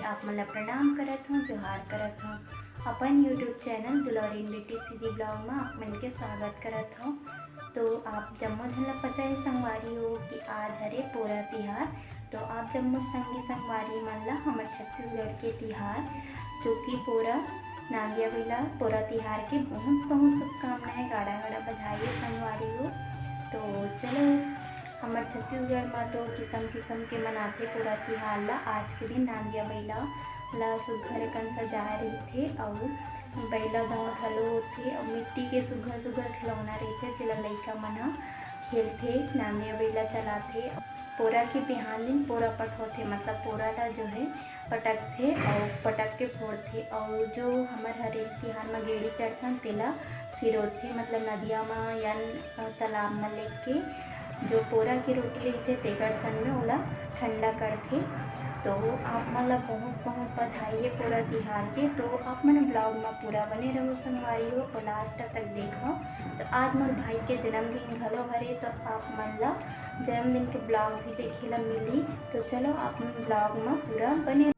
आप मतलब प्रणाम करत हूँ, जोहार करत हूँ। अपन यूट्यूब चैनल दुलारीन बेटी सीजी ब्लॉग में आप मन के स्वागत करत हूँ। तो आप जम्मो झन ला पता है संगवारी हो कि आज हरे पोरा तिहार। तो आप जम्मो संगी संगवारी मन ला हमर छत्तीसगढ़ के तिहार जो कि पोरा नांगिया बइला पोरा तिहार के बहुत बहुत शुभकामनाएं, गाड़ा गाड़ा बधाई संगवारी हो। तो चलो हमारे छत्तीसगढ़ में तो किस्म किस्म के मनाते पूरा तिहार ला। आज के दिन नांगिया बइला ला सुघर कन सजाए रही और बैला दौड़ घलो होते और मिट्टी के सुघर सुघर खिलौना रहते जेला लइका मन ह खेलते, नांगिया बइला चलाते। पोरा के बिहान दिन पोरा पट होते, मतलब पोरा ला जो है पटकते और पटक के फोड़ते। और जो हमारे हरेक तिहार में गेड़ी चढ़थन तेला सिरोथे, मतलब नदिया में या तालाब में लेके जो पोरा की रोटी रहते तेकर संग में ओला ठंडा करथे। तो आप मन ला बहुत बहुत बधाई है पोरा तिहार के। तो आप मन ब्लॉग में पूरा बने रहो संगवारी हो और लास्ट तक देखो। तो आज मोर भाई के जन्मदिन घलो हरे, तो आप मन ला जन्मदिन के ब्लॉग भी देखे ला मिली। तो चलो आप मन ब्लॉग में पूरा बने।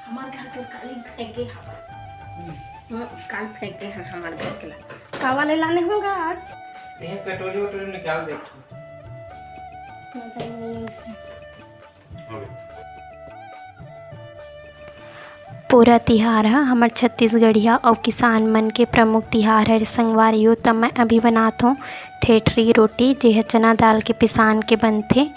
हमारे घर के काली फेंके काल फेंके हैं हमारे घर के कावा ले लाने होगा आज। नहीं कटोरी वटोरी निकाल दे। पूरा तिहार है हमारे छत्तीसगढ़िया और किसान मन के प्रमुख तिहार है संगवारी हो। तब मैं अभी बनाता हूँ ठेठरी रोटी, जो है चना दाल के पिसान के बनते।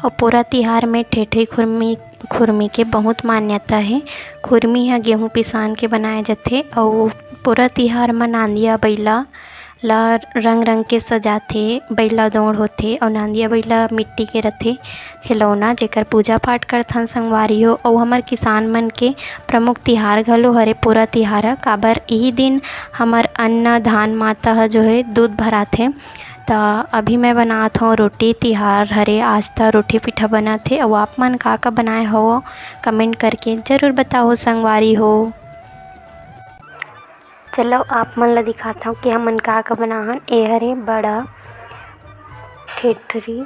और पूरा तिहार में ठेठरी खुरमी के बहुत मान्यता है। खुरमी है गेहूँ पिसान के बनाए जाते। और पूरा तिहार में नांदिया बइला ला रंग रंग के सजाते, बैला दौड़ होते। और नांदिया बइला मिट्टी के रथे खिलौना जेकर पूजा पाठ करथन संगवारी हो। और हमार किसान मन के प्रमुख तिहार घलो हरे पूरा तिहार काबर यही दिन हमार अन्न धान माता है जो है दूध भराथे। तो अभी मैं बनात हूँ रोटी तिहार हरे। आज तो रोटी पिठा बना थे। और आप मन का बनाए हो कमेंट करके ज़रूर बताओ संगवारी हो। चलो आप मन ला दिखाता हूँ कि हम मन का बनाहन। ए हरे बड़ा ठेठरी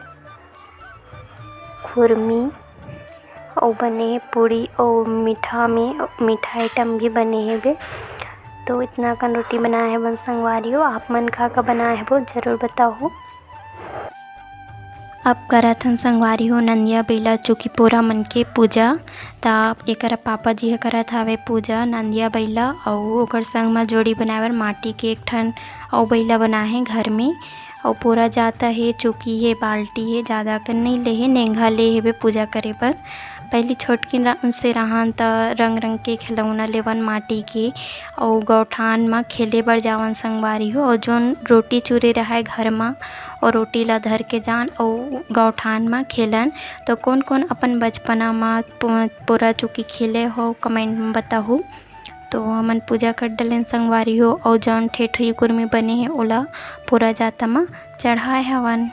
खुरमी और बने पूड़ी और मीठा आइटम भी बने हैं बे। तो इतना कन रोटी बनाए है बन संगवारी हो। आप मन का बनाए है वो ज़रूर बताओ। अब करत हन संगवारी हो नंदिया बइला चूँकि पोरा मन के पूजा। त एकरा पापा जी ह करत हवे पूजा नंदिया बइला। और ओकर संग में जोड़ी बनाए बर माटी के एक ठन और बइला बनाए हैं घर में। और पूरा जाता है चौकी है बाल्टी है ज़्यादा कर नहीं ले है नेंगा ले है पूजा करे पर। पहली छोटकिन से रहन त रंग रंग के खिलौना लेवन माटी के और गौठान में खेले बर जावन संगवारी हो। और जोन रोटी चूरे रहे घर में और रोटी ला धर के जान और गौठान में खेलन। तो कौन कौन अपन बचपना में पूरा चुकी खेले हो कमेंट में बताहू। तो हमन पूजा कर डलेन संगवारी हो और जौन ठेठरी कुर्मी बने हैं ओला पूरा जाता में चढ़ाए हवन।